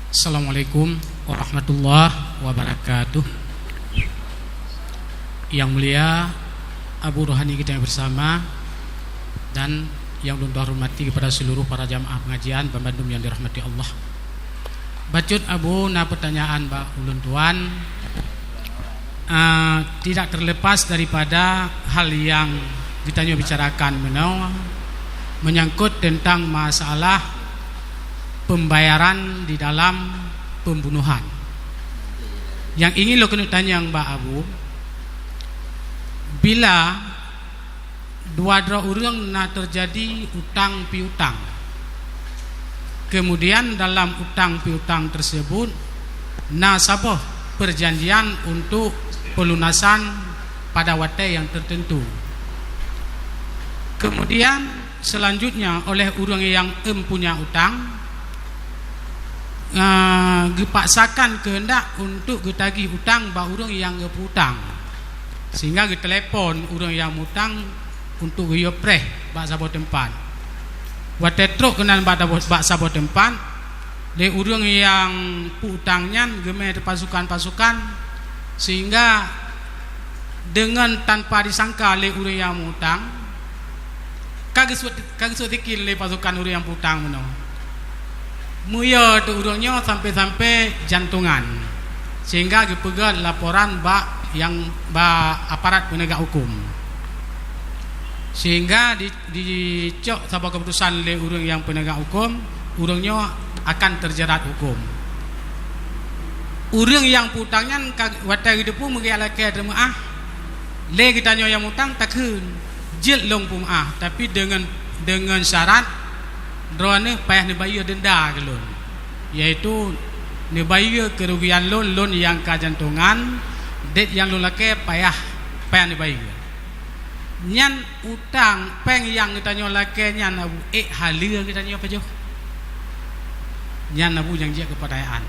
Assalamualaikum warahmatullahi wabarakatuh. Yang mulia Abu Rohani kita yang bersama dan yang belum hormati kepada seluruh para jamaah pengajian Bandung yang dirahmati Allah. Bacut Abu na pertanyaan Mbak Ulun Tuan tidak terlepas daripada hal yang kita bicarakan menyangkut tentang masalah pembayaran di dalam pembunuhan. Yang ingin lo kena tanya Mbak Abu, bila dua orang na terjadi utang piutang, kemudian dalam utang piutang tersebut na sabah perjanjian untuk pelunasan pada waktu yang tertentu, kemudian selanjutnya oleh orang yang mempunyai utang dipaksakan kehendak untuk ditagih hutang ba orang yang berhutang, sehingga ditelepon orang yang hutang untuk dia preh ba sabot tempat waktu truk kenan ba sabot tempat le orang yang hutangnya gemeh pasukan-pasukan, sehingga dengan tanpa disangka le orang yang hutang kaget tikil le pasukan orang yang hutang muya tu urangnya sampai jantungan, sehingga dipegat laporan aparat penegak hukum, sehingga dicok sabab keputusan oleh urang yang penegak hukum, urangnya akan terjerat hukum. Urang yang putangnya watai hidup pun mungkin ala ke jemaah le kita yang utang takun jil long pumah, tapi dengan syarat drone payah dibayar denda ke loan, yaitu dibayar kerugian loan yang kejantungan, det yang loan lake payah dibayar. Nyan utang peng yang kita lake nyan abu halia kita apa jo? Nyan abu yang dia kepercayaan.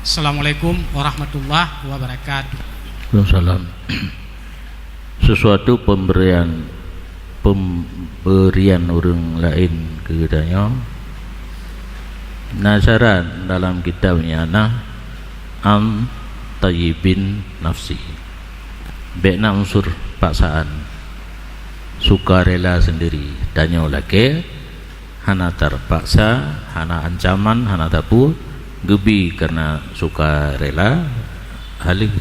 Assalamualaikum warahmatullahi wabarakatuh. Waalaikumsalam. Sesuatu pemberian orang lain kepadanya, nazaran dalam kitabnya am tayyibin nafsi, bekna unsur paksaan, sukarela sendiri, danyo lake hana terpaksa, hana ancaman, hana tapu gebi karena sukarela halik,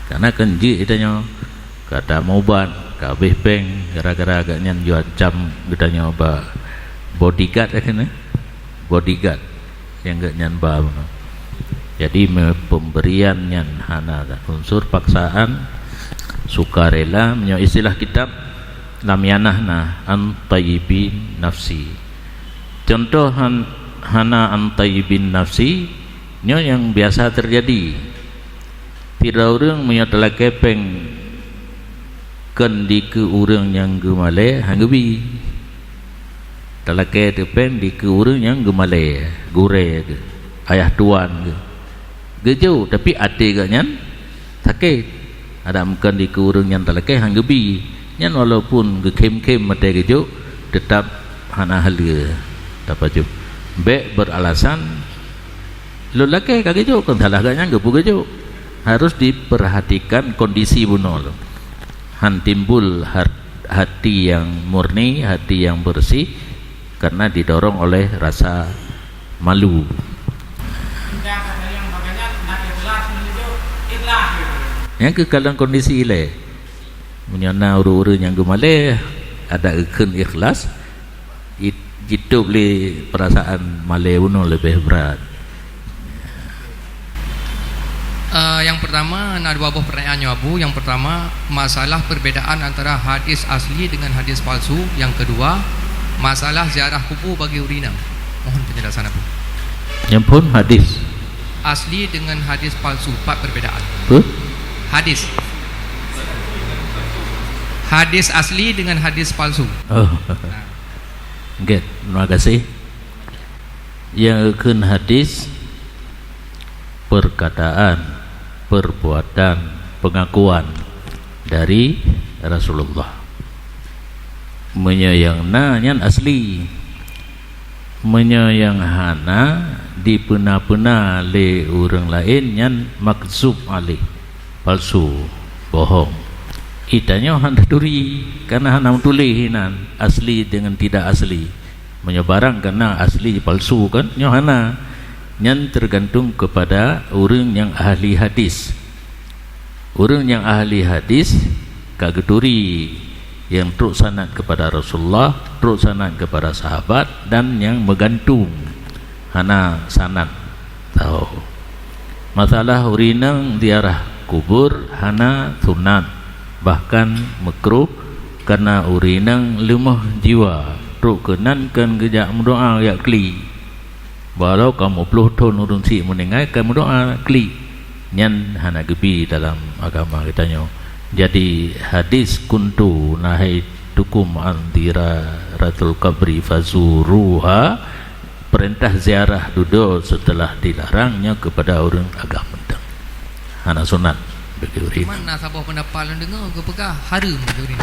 karena kenji itanya kata moban kabeh peng gara-gara agaknya jual jam gedanya ba bodyguard kan, bodyguard yang gak nyanba. Jadi pemberian yang hana unsur paksaan, sukarela, menyo istilah kitab lamyanah an tayyibin nafsi. Contoh hana an tayyibin nafsi nyo yang biasa terjadi, tidak orang menyo telah kepeng kan di ke orang yang gemale hanggebi talake tepen di ke orang yang gemale gure ke ayah tuan ke gejau, tapi ate gak nyan sakit ada mungkin di ke orang yang talake hanggebi nyan, walaupun ke kem mate gejau tetap hana halia dapat jo be beralasan lo lake kagejau kan salah gak nyan gebu gejau, harus diperhatikan kondisi bunuh han timbul hati yang murni, hati yang bersih, karena didorong oleh rasa malu. Yang ke dalam kondisi ile menyana uru-uru yang gemale ada ikhlas ikhlas, hidup le perasaan male uno lebih berat. Yang pertama, ada dua buah pertanyaannya Abu. Yang pertama, masalah perbedaan antara hadis asli dengan hadis palsu. Yang kedua, masalah ziarah kubur bagi urina. Mohon penjelasan Abu. Yang pun hadis asli dengan hadis palsu, 4 perbedaan. Hadis asli dengan hadis palsu. Okay, terima kasih. Yang kun hadis perkataan, perbuatan, pengakuan dari Rasulullah, menyayangna yang asli, menyayang hana dipena-pena le orang lain yang makzub alih, palsu, bohong. Itanya hana duri karena hana tulihinan asli dengan tidak asli, menyebarang karena asli palsu kan nyohana. Yang tergantung kepada orang yang ahli hadis. Orang yang ahli hadis kageturi yang truk sanad kepada Rasulullah, truk sanad kepada sahabat, dan yang bergantung hana sanad tahu. Masalah urinang di arah kubur hana sunat, bahkan makruh karena urinang lemah jiwa, truk kenan kan gejak mendoa ya kli. Walau kamu puluh tahun urun si meninggal kamu doa kli nyan hana gebi dalam agama katanya. Jadi hadis kuntu nahai tukum antira ratul kabri fazuruha, perintah ziarah duduk setelah dilarangnya kepada orang agama mentang hana sunat bagi urin. Mana sabah pendapat yang dengar ke pegah haram bagi urin?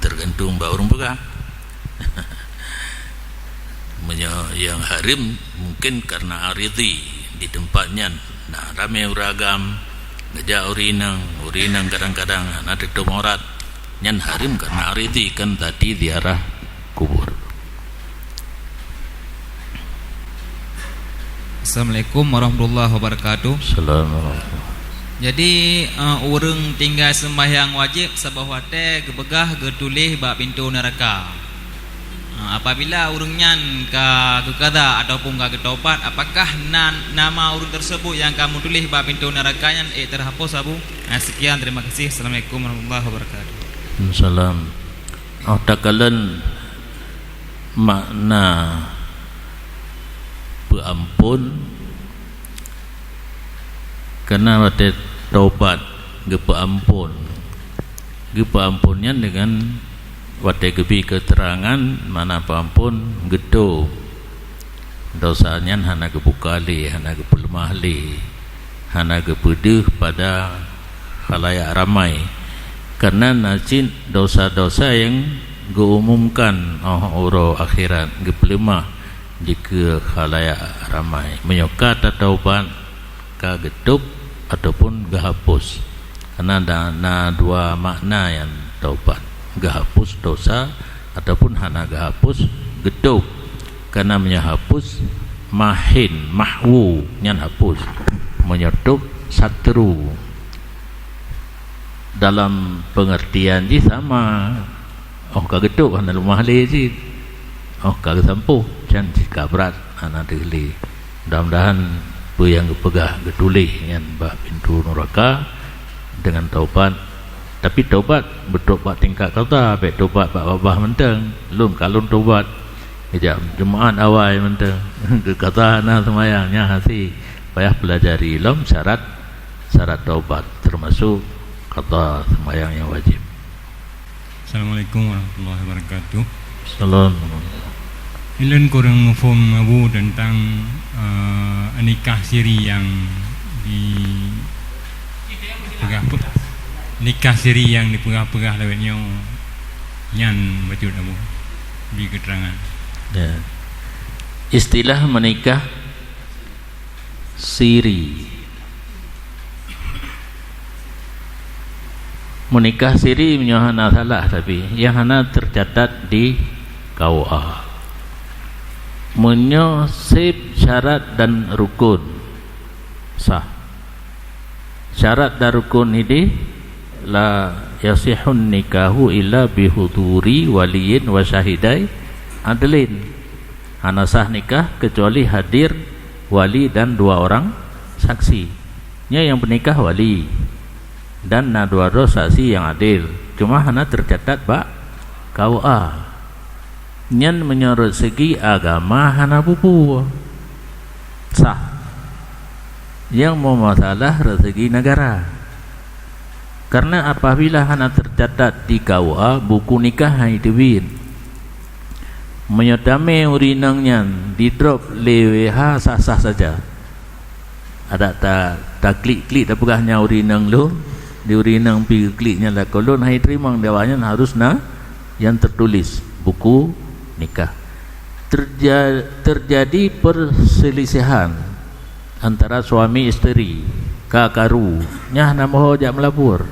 Tergantung bah orang pegah. Yang haram mungkin karena aridhi di tempatnya. Nah, ramai uragam ngejak urinang kadang-kadang ada temorat yang haram karena aridhi kan tadi di arah kubur. Assalamualaikum warahmatullahi wabarakatuh. Assalamualaikum. Jadi orang tinggal sembahyang wajib sabah wate gebegah getulih bak pintu neraka. Apabila urungnya ke kada ataupun ke ketobat, apakah nama urung tersebut yang kamu tulis bab pintu neraka yang terhapus abu? Sekian, terima kasih. Assalamualaikum warahmatullahi wabarakatuh. Salam. Takalan makna peampun karena waktu taubat ge peampunnya dengan watai kebi keterangan mana pampun gedo dosanya hana kebukali, hana kepelemahli, hana kepedih pada khalayak ramai. Karena najin dosa-dosa yang geumumkan orang akhirat gepelemah jika khalayak ramai menyokat taubat ka gedup ataupun gahapus. Karena ada dua makna yang taubat, gahapus dosa ataupun hana gahapus geduk. Karena menyahapus mahin mahwu nyan hapus menyetup satru dalam pengertian ji sama. Kageduk hana lumah le ji, kagesampuh can jika berat hana dili. Mudah-mudahan yang pegah getulih yang bab pintu neraka dengan taubat. Tapi taubat bertobat tingkat kata, baik taubat bab babah mentang, lum kalun taubat ejak jemaat awal mentang ke kata na semayangnya hati payah pelajari lum syarat taubat termasuk kata semayang yang wajib. Assalamualaikum warahmatullahi wabarakatuh. Assalamualaikum. Ilan kurang ngefom abu tentang nikah siri yang nikah siri yang dipegah-pegah lewatnya yang bacot abu di keterangan. Ya. Istilah menikah siri. Menikah siri hana salah, tapi yang hana tercatat di KUA. Menyosip syarat dan rukun sah. Syarat dan rukun ini la yasihun nikahu illa bihuduri waliyin wa syahidai adlin. Hana sah nikah kecuali hadir wali dan dua orang saksi. Nya yang bernikah wali dan dua saksi yang adil. Cuma hana tercatat bak KUA. Nyan menurut segi agama hana pupu sah. Yang mau masalah segi negara. Karena apabila hana tercatat di KUA buku nikah haidewin menyotame urinangnya di drop LWH sah-sah saja. Ada tak klik-klik tak pegahnya urinang lu di urinang pi kliknya lah kolon hai terimang dewanya harus yang tertulis buku nikah. terjadi perselisihan antara suami isteri kakaru nyah nama jak melapor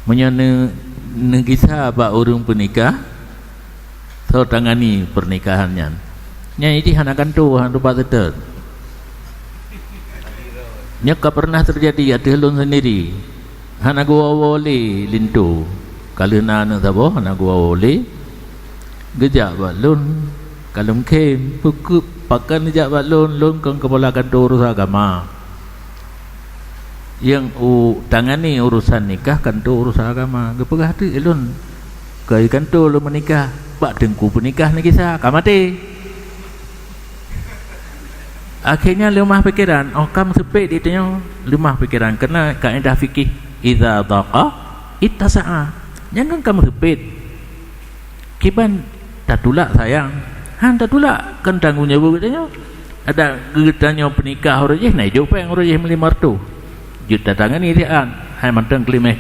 menyana negisa bak urung pernikah so tangani pernikahannya nya ini hanakan tu hantu pak tetet nya ka pernah terjadi ada lun sendiri hana gua wole lintu kalena na tabo hana gua wole gejak balun kalum kem pukup pakan gejak balun lun kang kepala kantor urusan agama yang tangani urusan nikah kantor urusan agama gepegah tu lun kai kantor lu menikah bak dengku pernikah ni kisah kamate akhirnya lemah pikiran kam sepit ditanya lemah pikiran kena kaedah fikih idza daqa ittasa'a jangan kamu sepit kiban tak tulak sayang han tak tulak kan tangguhnya katanya ada getanya pernikah orangnya naik jopeng orangnya melimar tu juta tangan ni dia hai mantang kelimeh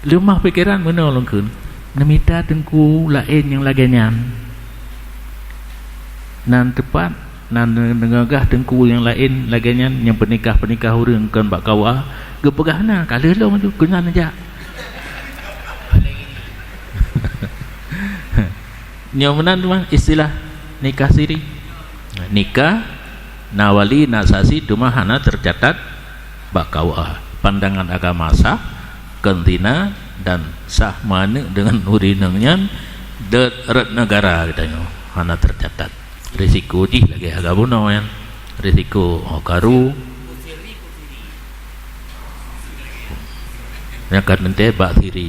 lemah pikiran mana longkeun nemita tengku lain yang laganya nan tepat nan dengagah tengku yang lain laganya yang pernikah urang kan bak kawa gepegahna kala long tu kena aja nyamunan tu istilah nikah siri nikah nawali nasasi tu hana tercatat bak kawa pandangan agama sah kentina dan sah mana dengan urinangnya red negara katanya hana tercatat risiko di lagi agak bunuh yang risiko karu yang kan nanti bak siri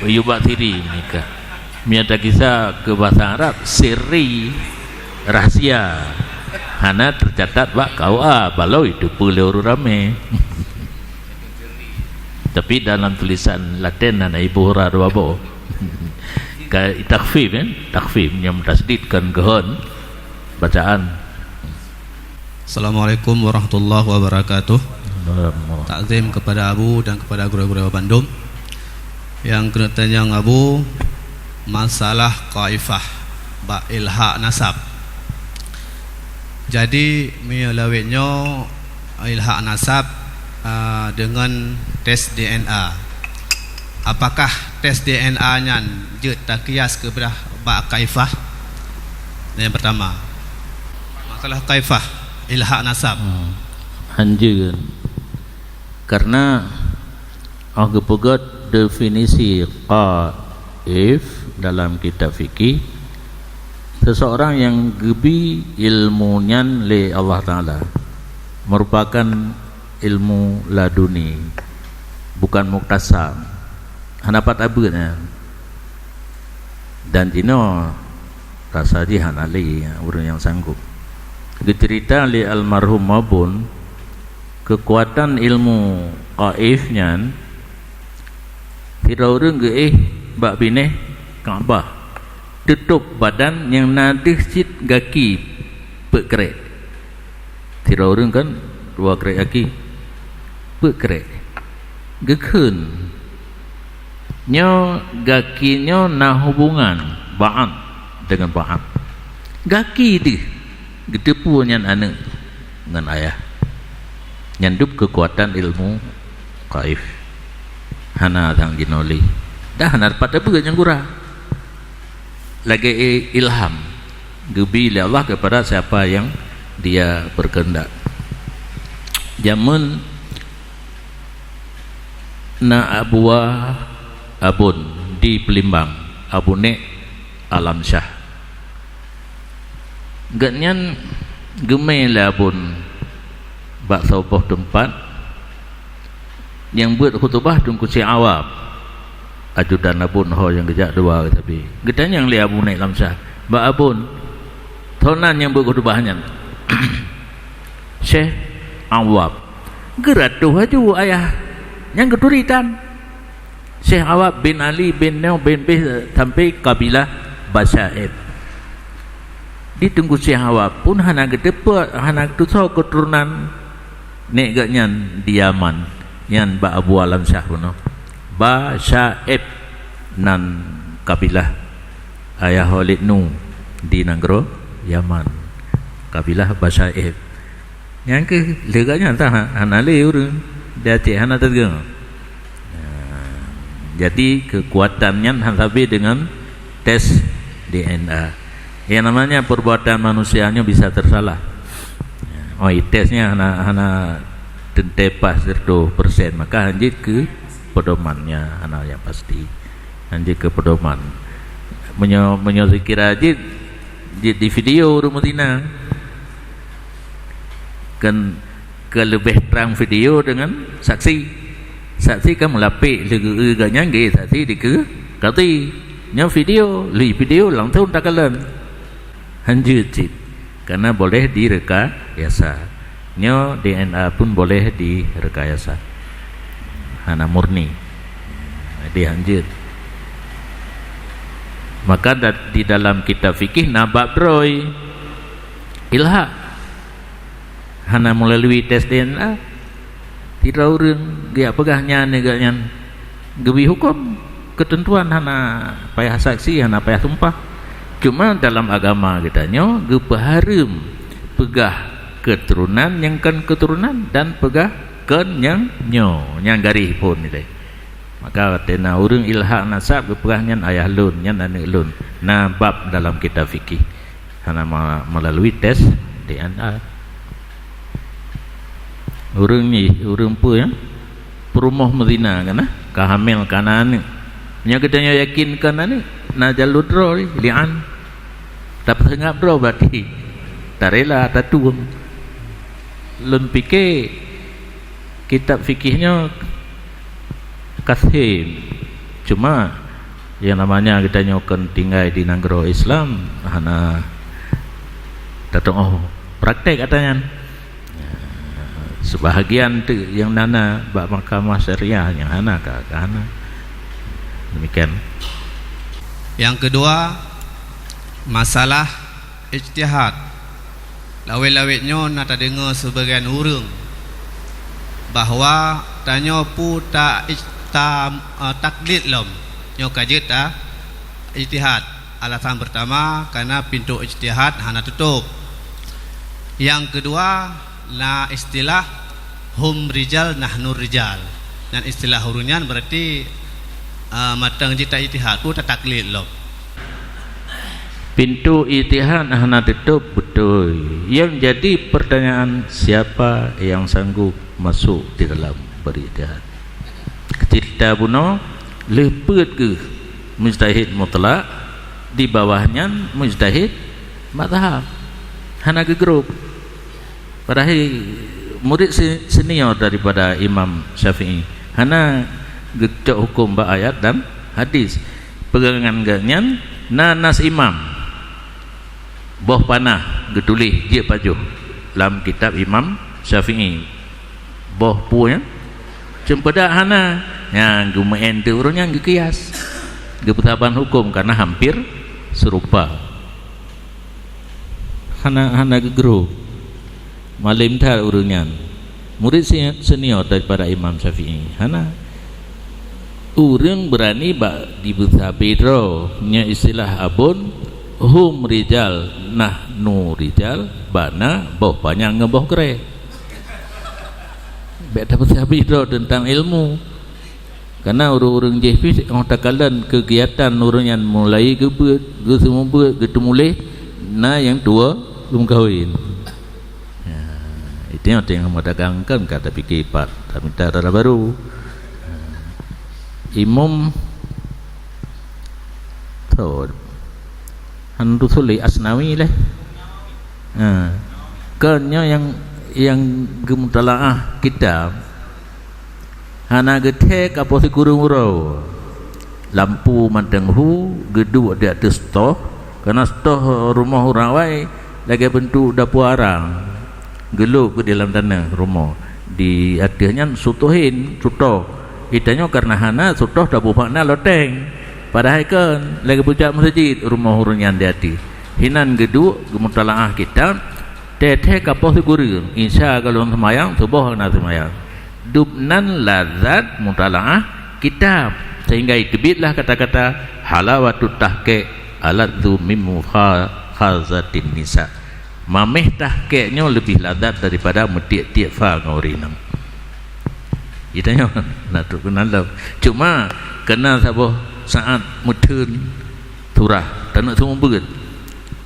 you bak siri nikah miata kisah ke bahasa Arab siri rahsia hana tercatat bak kawa balau itu perlu rame tapi dalam tulisan Latin ada ibu hura dua bo takfif kan takfif yang tasdidkan kehon bacaan. Assalamualaikum warahmatullahi wabarakatuh. Takzim kepada Abu dan kepada guru-guru Bandung yang kena tanya Abu masalah qaifah ba ilhaq nasab. Jadi melawetnya ilhaq nasab dengan tes DNA. Apakah tes DNA nya je tak kias kepada ba kaifah? Yang pertama masalah kaifah ilhaq nasab hanjir karena aku pegat definisi qaif dalam kitab fikih seseorang yang gebi ilmunya le Allah Ta'ala merupakan ilmu laduni bukan muktasab hanapat abadnya dan dino rasa jihan ali orang yang sanggup dicerita li almarhum Mabun kekuatan ilmu qaifnya tidak orang ke bak bineh Kaabah tutup badan yang nadih sit gaki pekrek tidak orang kan dua krek kaki pekrek gekun nyo gakinya na hubungan ba'an dengan ba'an gaki dia gedepu nyan anak dengan ayah nyandup kekuatan ilmu qaif hana sang jinoli dah hana dapat apa yang kurang lagi ilham gebi oleh Allah kepada siapa yang dia berkehendak jamun na abuah abun di Pelimbang abune Alam Syah gatnyan gemai lah abun bak saupoh tempat yang buat khutbah tungku si awab ajudan abun ho yang gejak dua tapi getan yang li abun naik lamsah bak abun thonan yang buat khutbahnya Syekh Awab geratuh aju ayah yang keturitan Syekh Awab bin Ali bin Nau bin Bih sampai kabilah Basaib ditunggu Syekh Awab pun hana gedepet hana tuso keturunan nek gatnyan diaman yan ba Abu Alam Syah puno Basaib nan kabilah ayah Khalid Nu di negara Yaman kabilah Basyaib yang ke leganya entah hanale urang dia cek hana tergeng. Jadi kekuatannya sampai dengan tes DNA. Yang namanya perbuatan manusianya bisa tersalah. Oh, tesnya hana tentepas 100%, maka lanjut ke pedomannya hana yang pasti. Lanjut ke pedoman. Menyikira aja di video Rumatina kan ke lebih terang video dengan saksi kan melapik leganya nggih saksi di ke kati nya video langsung takalan hanjut cip karena boleh direkayasa nya DNA pun boleh direkayasa hana murni dihanjut. Maka di dalam kitab fikih nabab droy ilhaq hana melalui tes DNA tidak urang dia pegahnya neganya gebi hukum ketentuan hana payah saksi hana payah sumpah. Cuma dalam agama kita nyo gepahareum pegah keturunan yang kan keturunan dan pegah ken yang nyo yang garih pun ni. Maka tena urang ilhaq nasab gepegahnya ayah lun yang anak lun. Nah bab dalam kitab fikih hana melalui tes DNA. Urang ni urang apa ya? Perumah Medina kan kahamil kanan ni. Nya katanya yakin kanan ni na jalur draw lian. Dapat sengap draw berarti tak rela tak tuang. Lun fikir kitab fikihnya kasih. Cuma yang namanya kita nyokan tinggal di negara Islam hana datang praktek katanya. Sebahagian tu yang nana bab mahkamah syariah yang hana ke hana. Demikian. Yang kedua, masalah ijtihad. Lawet-lawetnya nak dengar sebagian urang bahawa tanya pu tak taklid lom. Nyo kajet ijtihad. Alasan pertama karena pintu ijtihad hana tutup. Yang kedua, la istilah hum rijal nahnu rijal. Dan istilah hurunyan berarti matang jita ijtihad tu tak taklid lom. Pintu ijtihad hana tutup betul. Yang jadi pertanyaan siapa yang sanggup masuk di dalam berijtihad. Cerita buno lepet ke mujtahid mutlak di bawahnya mujtahid mazhab. Hana ke grup. Padahal murid senior daripada Imam Syafi'i hana gecok hukum ba ayat dan hadis. Pegangan ganyan nanas imam boh panah getulih je pajuh dalam kitab Imam Syafi'i boh punya cempedak hana yang gumain tu urangnya gekias gepetaban hukum karena hampir serupa hana gegru malim tar urangnya murid senior daripada Imam Syafi'i hana urang berani bak dibethabedro nya istilah abun hum rijal nahnu rijal bana boh panjang ngeboh kere bet dapat habis tentang ilmu karena orang-orang JP orang takalan kegiatan orang yang mulai gebet ke semua bet gitu mulai nah yang tua belum kahwin ya, itu yang mendagangkan kata fikih part tapi tak ada baru Imam tahu Handu Suli Asnawi lah. Kenya yang gemutalaah kitab. Hana gete kaposi kurung urau. Lampu mandang hu gedu di atas stoh. Karena stoh rumah orang wai lagi bentuk dapur arang. Geluk ke dalam tanah rumah. Di atasnya sutohin sutoh. Itanya karena hana sutoh dapur makna loteng. Padahal kan lagi puncak masjid rumah hurunyan diati hinan gedu gemutalaah kitab teteh kapoh sigurung insya kalau semayang subuh na semayang dubnan lazat mutalaah kitab sehingga itibitlah kata-kata halawatut tahqiq aladzu min khazatin nisa. Mameh tahqiqnya lebih ladat daripada metiak-tiak fa ngaurinam. Itanya nak tu kenal. Cuma kena sabah saat mutun turah tak nak semua berat.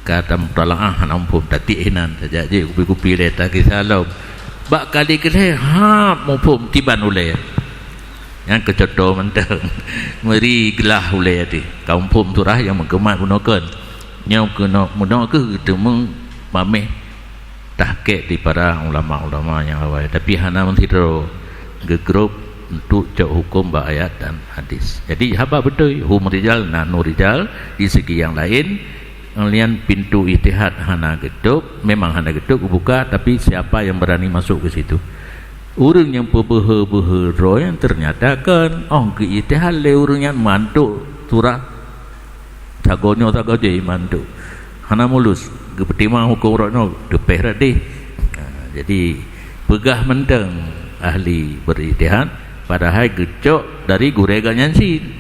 Kata mutalaah nampum tati inan saja je kupi-kupi le tak kisalau. Bak kali kele ha mumpum tiban ulai. Yang kecodo mentang meri gelah ulai tadi. Kampung turah yang mengkemat gunakan. Yang kena mudah ke temu mameh tahqiq di para ulama-ulama yang awal. Tapi hana mentiro gegrup untuk cak hukum ayat dan hadis. Jadi haba betul hum rijal na nur rijal di segi yang lain lian pintu ijtihad hana geduk, memang hana geduk buka, tapi siapa yang berani masuk ke situ? Orang yang berbehe-behe roh yang ternyata kan ke ijtihad le orang yang mantuk surah tagonyo tagoje mantuk hana mulus ke pertimang hukum rohno depeh radih. Jadi pegah menteng ahli berijtihad padahal gecok dari gurega nyansin.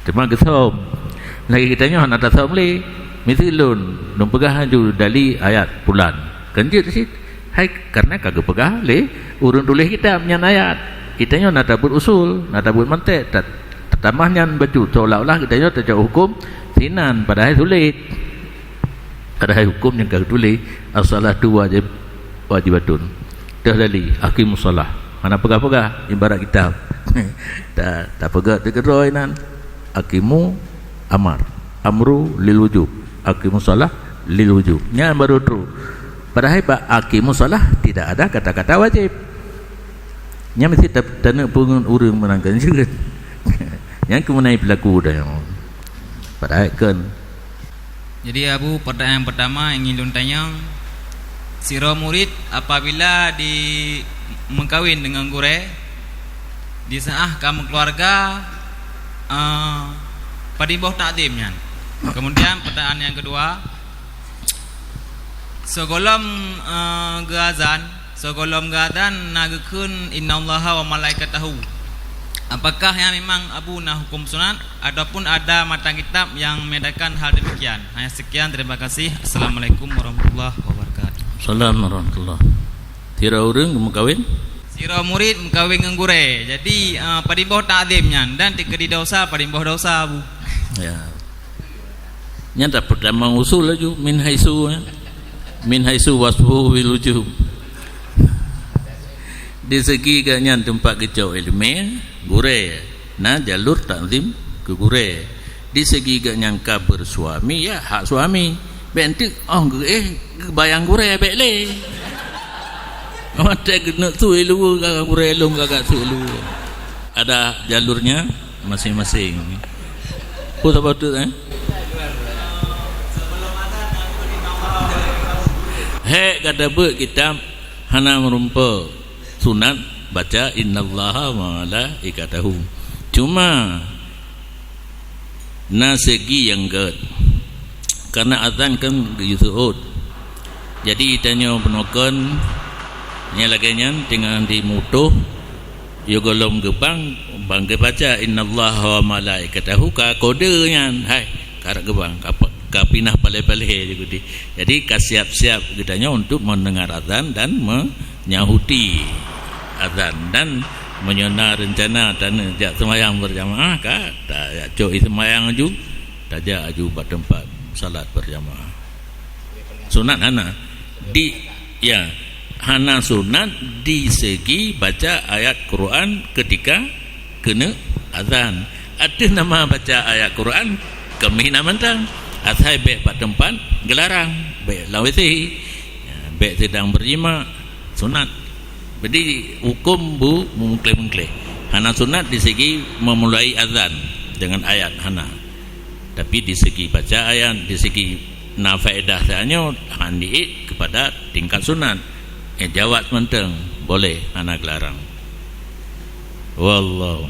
Cuma gesom lagi kitanya nak tahu boleh misalun dong pegah ju dari ayat bulan kenjut sit hai karena kagak pegah le urun tulis kita nyan ayat kitanya nak tabut usul nak tabut mantek tambah nyan baju seolah-olah kitanya tak hukum sinan padahal sulit padahal hukum yang kagak tulis as-salatu wajibatun dah dari aqimus salah mana pegah-pegah ibarat kitab tak pegah tergeroi nan aqimu amar amru lil wujub aqimus salah lil wujub nya baru true padahal aqimus salah tidak ada kata-kata wajib nya mesti tanah pungun urang menangkan juga yang kemenai berlaku dah padahal kan. Jadi Abu, pertanyaan pertama ingin lun tanya, sira murid apabila di mengkawin dengan gure di saah kamu keluarga padimboh takdimnya. Kemudian pertanyaan yang kedua, segolom gazan nagekun innallaha wa malaikatahu. Apakah yang memang Abu nak hukum sunat ataupun ada mata kitab yang membedakan hal demikian? Hanya sekian, terima kasih. Assalamualaikum warahmatullahi wabarakatuh. Assalamualaikum warahmatullahi. Tira urang mengkawin? Sira murid mengkawin dengan gure. Jadi padimboh takdimnya dan dikedi dosa padimboh dosa Abu. Ya. Nyata pertama usul laju min haisu wasfuhu bil wujub. Di segi ganyan tempat kecau ilmiah gure na jalur takzim ke gure. Di segi ganyan kabar suami ya hak suami. Bentik bayang gure bek le. Mata kena tu elu kakak gure elung kakak tu elu. Ada jalurnya masing-masing. Apa betul kata ber kitab hana merumpa sunat baca innallaha wa malaikatahu. Cuma na segi yang gad karena azan kan yusuud. Jadi tanya penokon nya laganya dengan di mutuh yo golom gebang bangge baca innallaha wa malaikatahu ka kode nya hai karak gebang ka pinah pale-pale juga. Jadi siap-siap kitanya untuk mendengar azan dan menyahuti azan dan menyena rencana dan jak sembahyang berjamaah ka tak cok sembahyang aju tajak aju buat tempat salat berjamaah. Sunat hana di ya hana sunat di segi baca ayat Quran ketika kena azan. Ada nama baca ayat Quran kami nak mentang atai baik pada tempat gelarang baik lawisi baik sedang berjima sunat. Jadi hukum bu mengklaim hana sunat di segi memulai azan dengan ayat hana, tapi di segi baca ayat di segi nafaedah sahaja handi kepada tingkat sunat. Jawab menteng boleh hana gelarang. Wallahu